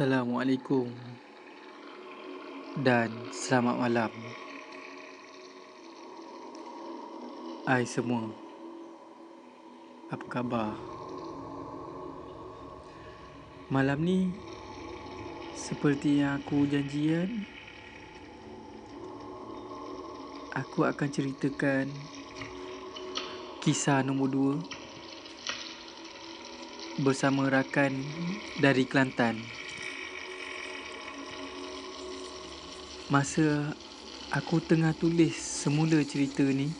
Assalamualaikum dan selamat malam. Hai semua, apa khabar? Malam ni seperti yang aku janjikan, aku akan ceritakan kisah nombor 2 bersama rakan dari Kelantan. Masa aku tengah tulis semula cerita ni,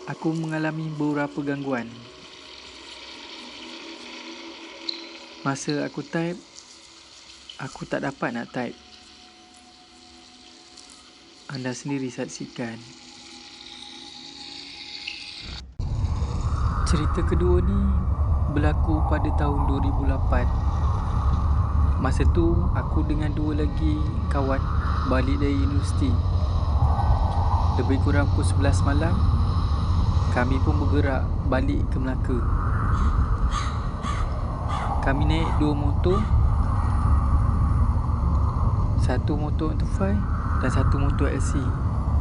aku mengalami beberapa gangguan. Masa aku type, aku tak dapat nak type. Anda sendiri saksikan. Cerita kedua ni berlaku pada tahun 2008. Masa tu aku dengan 2 lagi kawan balik dari universiti. Lebih kurang pukul 11 malam, kami pun bergerak balik ke Melaka. Kami naik 2 motor, satu motor Enterprise dan satu motor LC.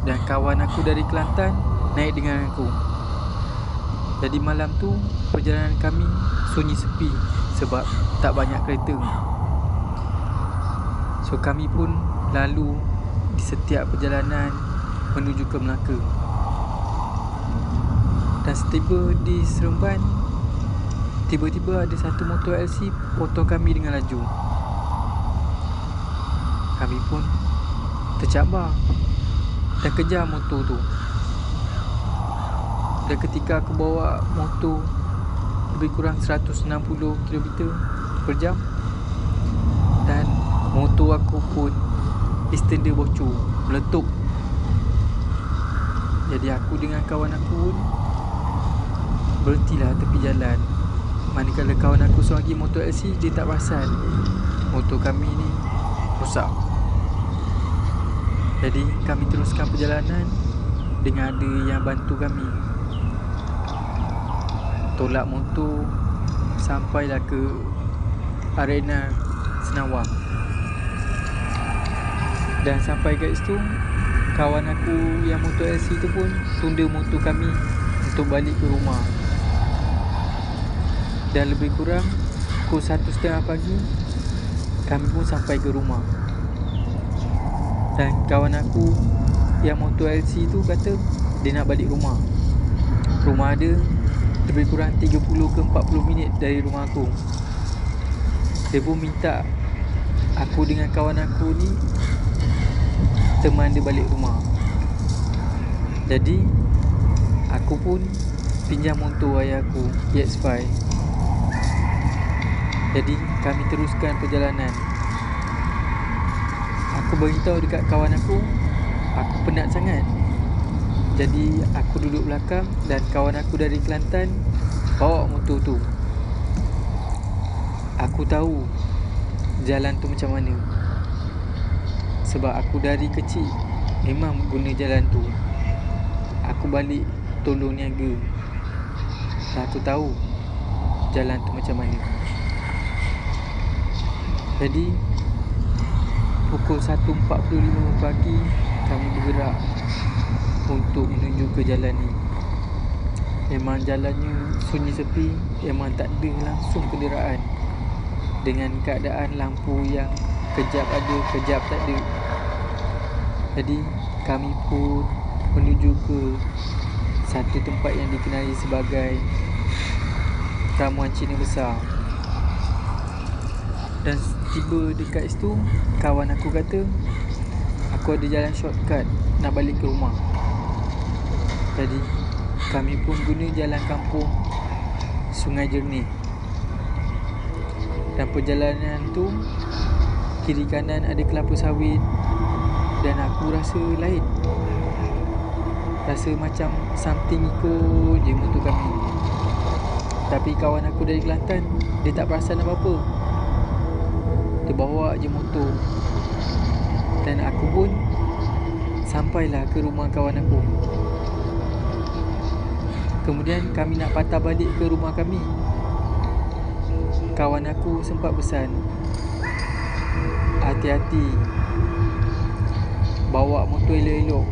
Dan kawan aku dari Kelantan naik dengan aku. Jadi malam tu perjalanan kami sunyi sepi sebab tak banyak kereta. So kami pun lalu di setiap perjalanan menuju ke Melaka. Dan setiba di Seremban, tiba-tiba ada satu motor LC potong kami dengan laju. Kami pun tercabar dan kejar motor tu. Dan ketika aku bawa motor lebih kurang 160 km per jam, dan motor aku pun extender bocor, meletup. Jadi aku dengan kawan aku pun berhentilah tepi jalan. Manakala kawan aku seorang lagi motor LC, dia tak perasan motor kami ni rosak. Jadi kami teruskan perjalanan dengan ada yang bantu kami. Tolak motor sampailah ke arena Senawang. Dan sampai kat situ, kawan aku yang motor LC tu pun tunda motor kami untuk balik ke rumah. Dan lebih kurang pukul 1:30 pagi, kami pun sampai ke rumah. Dan kawan aku yang motor LC tu kata dia nak balik rumah. Rumah dia lebih kurang 30 ke 40 minit dari rumah aku. Dia pun minta aku dengan kawan aku ni teman dia balik rumah. Jadi aku pun pinjam motor ayah aku, EX5. Jadi kami teruskan perjalanan. Aku beritahu dekat kawan aku penat sangat. Jadi aku duduk belakang dan kawan aku dari Kelantan bawa motor tu. Aku tahu jalan tu macam mana, sebab aku dari kecil memang guna jalan tu. Aku balik tolong niaga, dan aku tahu jalan tu macam mana. Jadi pukul 1.45 pagi kami bergerak untuk menuju ke jalan ni. Memang jalannya sunyi sepi, memang tak ada langsung kenderaan, dengan keadaan lampu yang kejap ada, kejap tak ada. Jadi kami pun menuju ke satu tempat yang dikenali sebagai Ramuan Cina Besar. Dan tiba dekat situ, kawan aku kata aku ada jalan shortcut nak balik ke rumah. Jadi kami pun guna jalan kampung Sungai Jernih. Dan perjalanan tu kiri kanan ada kelapa sawit. Dan aku rasa lain, rasa macam something ikut je motor kami. Tapi kawan aku dari Kelantan, dia tak perasan apa-apa. Dia bawa je motor. Dan aku pun sampailah ke rumah kawan aku. Kemudian kami nak patah balik ke rumah kami. kawan aku sempat pesan, hati-hati, bawa motor elok-elok.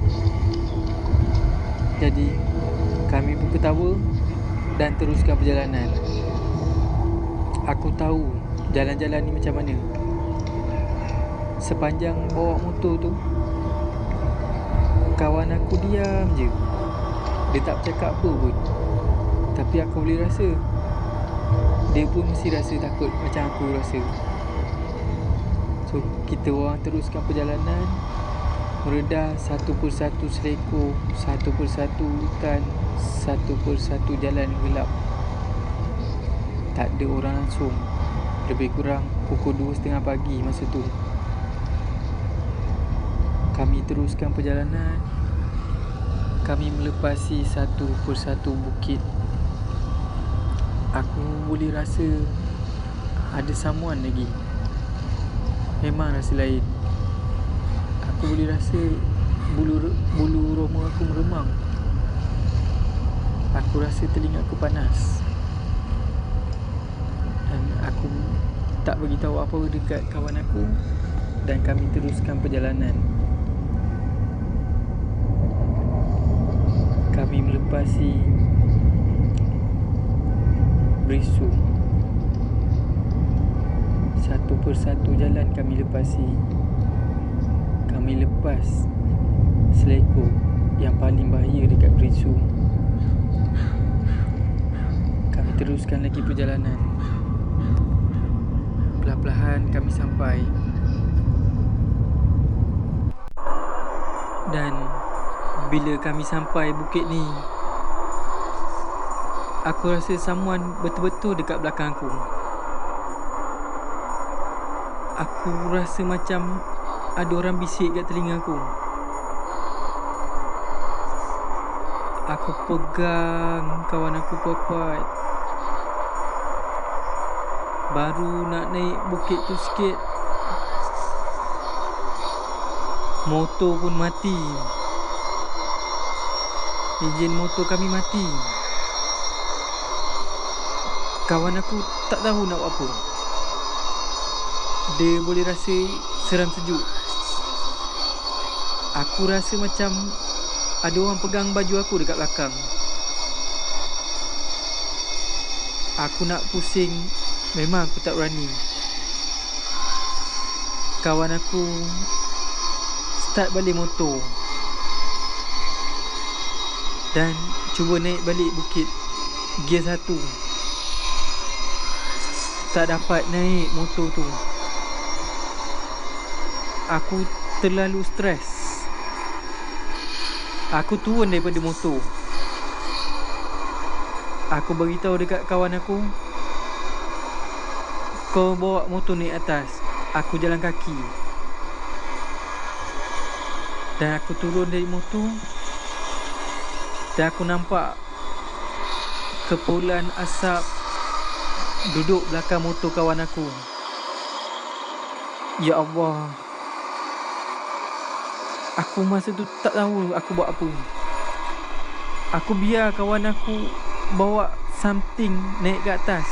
Jadi kami pun ketawa dan teruskan perjalanan. Aku tahu jalan-jalan ni macam mana. Sepanjang bawa motor tu, kawan aku diam je. Dia tak bercakap apa pun. Tapi aku boleh rasa dia pun mesti rasa takut macam aku rasa. So kita orang teruskan perjalanan, meredah satu persatu selekor, satu persatu hutan, satu persatu jalan gelap. Tak ada orang langsung. Lebih kurang pukul 2:30 pagi masa tu. Kami teruskan perjalanan. Kami melepasi satu persatu bukit. Aku boleh rasa ada someone lagi. Memang rasa lain. Aku boleh rasa bulu roma aku meremang. Aku rasa telinga aku panas. Dan aku tak beritahu apa dekat kawan aku. Dan kami teruskan perjalanan. Kami melepasi Berisu. Satu persatu jalan kami lepasi. Kami lepas selekor yang paling bahaya dekat Berisu. Kami teruskan lagi perjalanan. Perlahan-lahan kami sampai. Dan bila kami sampai bukit ni, aku rasa someone betul-betul dekat belakang aku. Aku rasa macam ada orang bisik kat telinga aku. Aku pegang kawan aku kuat-kuat. Baru nak naik bukit tu sikit, motor pun mati. Enjin motor kami mati. Kawan aku tak tahu nak buat apa. Dia boleh rasa seram sejuk. Aku rasa macam ada orang pegang baju aku dekat belakang. Aku nak pusing, memang aku tak berani. Kawan aku start balik motor dan cuba naik balik bukit gear 1. Tak dapat naik motor tu. Aku terlalu stres. Aku turun daripada motor. Aku beritahu dekat kawan aku, kau bawa motor naik atas, aku jalan kaki. Dan aku turun dari motor, dan aku nampak kepulan asap duduk belakang motor kawan aku. Ya Allah, aku masa tu tak tahu aku buat apa. Aku biar kawan aku bawa something naik ke atas.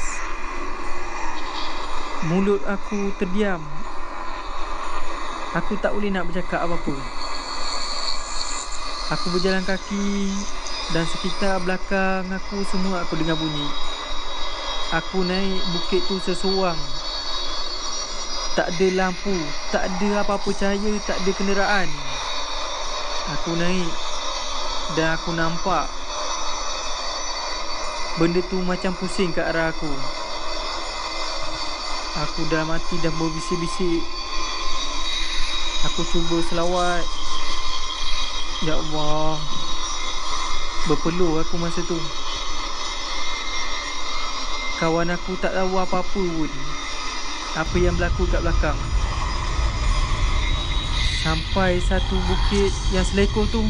Mulut aku terdiam. Aku tak boleh nak bercakap apa-apa. Aku berjalan kaki dan sekitar belakang aku semua aku dengar bunyi. Aku naik bukit tu seseorang. Tak ada lampu, tak ada apa-apa cahaya, tak ada kenderaan. Aku naik dan aku nampak benda tu macam pusing ke arah aku. Aku dalam hati dah berbisik-bisik. Aku cuba selawat. Ya Allah, berpeluh aku masa tu. Kawan aku tak tahu apa-apa pun apa yang berlaku kat belakang. Sampai satu bukit yang selekor tu,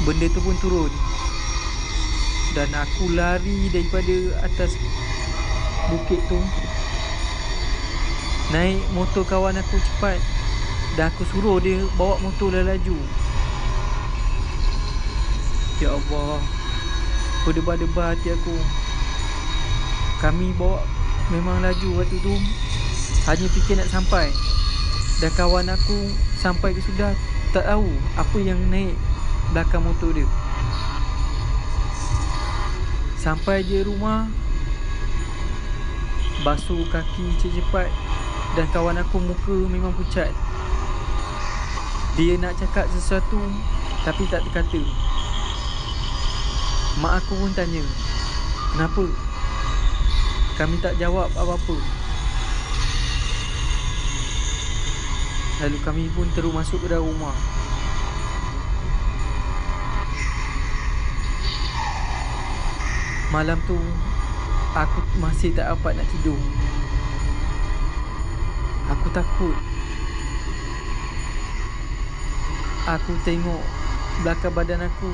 benda tu pun turun. Dan aku lari daripada atas bukit tu, naik motor kawan aku cepat. Dan aku suruh dia bawa motor dah laju. Ya Allah, berdebar-debar hati aku. Kami bawa memang laju waktu tu, hanya fikir nak sampai. Dan kawan aku sampai ke sudah tak tahu apa yang naik belakang motor dia. Sampai je rumah, basuh kaki cepat-cepat, dan kawan aku muka memang pucat. Dia nak cakap sesuatu tapi tak terkata. Mak aku pun tanya, kenapa? Kami tak jawab apa-apa. Lalu kami pun terus masuk ke dalam rumah. Malam tu aku masih tak dapat nak tidur. Aku takut. Aku tengok belakang badan aku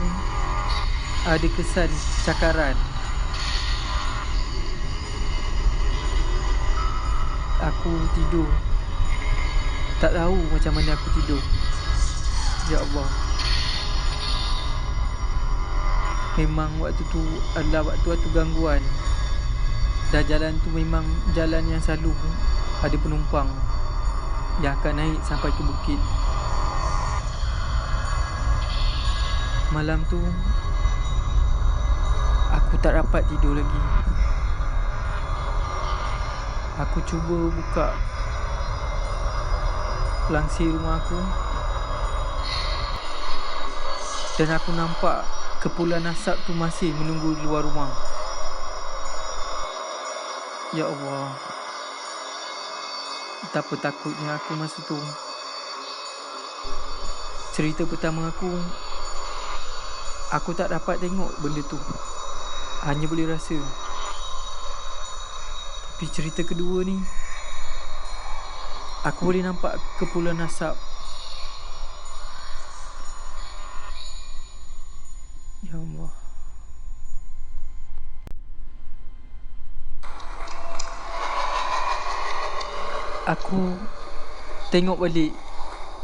ada kesan cakaran. Aku tidur, tak tahu macam mana aku tidur. Ya Allah, memang waktu tu adalah waktu-waktu gangguan. Dan jalan tu memang jalan yang selalu ada penumpang yang akan naik sampai ke bukit. Malam tu aku tak dapat tidur lagi. Aku cuba buka langsir rumah aku, dan aku nampak kepulan asap tu masih menunggu di luar rumah. Ya Allah, betapa takutnya aku masa tu. Cerita pertama aku tak dapat tengok benda tu, hanya boleh rasa. Tapi cerita kedua ni, aku boleh nampak kepulan asap. Ya Allah. Aku tengok balik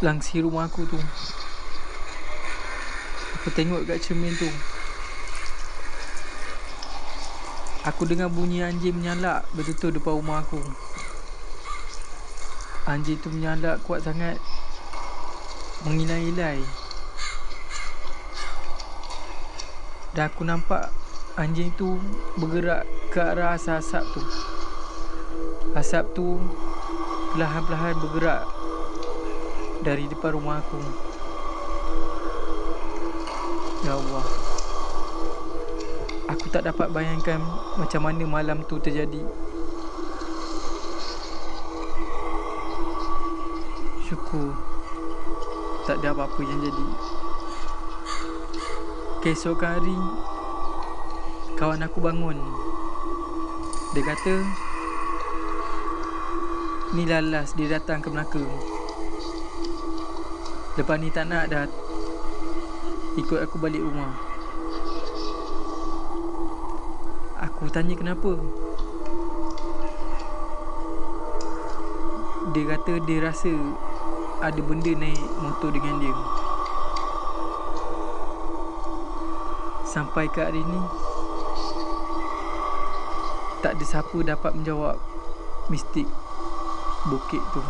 langsir rumah aku tu. Aku tengok kat cermin tu. Aku dengar bunyi anjing menyalak betul-betul depan rumah aku. Anjing tu menyalak kuat sangat, mengilai-ilai. Dan aku nampak anjing tu bergerak ke arah asap tu. Asap tu perlahan-perlahan bergerak dari depan rumah aku. Ya Allah, aku tak dapat bayangkan macam mana malam tu terjadi. Syukur tak ada apa-apa yang jadi. Keesokan hari, kawan aku bangun. Dia kata, ni lalas dia datang ke Melaka. Lepas ni tak nak dah ikut aku balik rumah. Aku tanya kenapa. Dia kata dia rasa ada benda naik motor dengan dia. Sampai ke hari ni, tak ada siapa dapat menjawab mistik bukit tu.